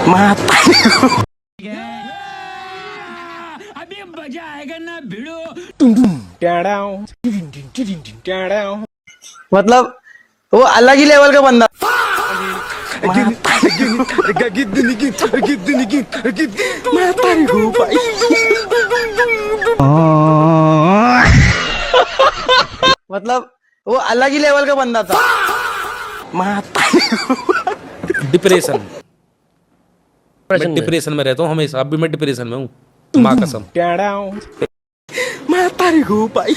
माता अभी मजा आएगा ना भिड़ो। मतलब वो अलग ही लेवल का बंदा। मतलब वो अलग ही लेवल का बंदा था। डिप्रेशन। मैं डिप्रेशन में रहता हूँ हमेशा, अब भी मैं डिप्रेशन में हूँ माँ कसम। मैं तारी हूँ भाई।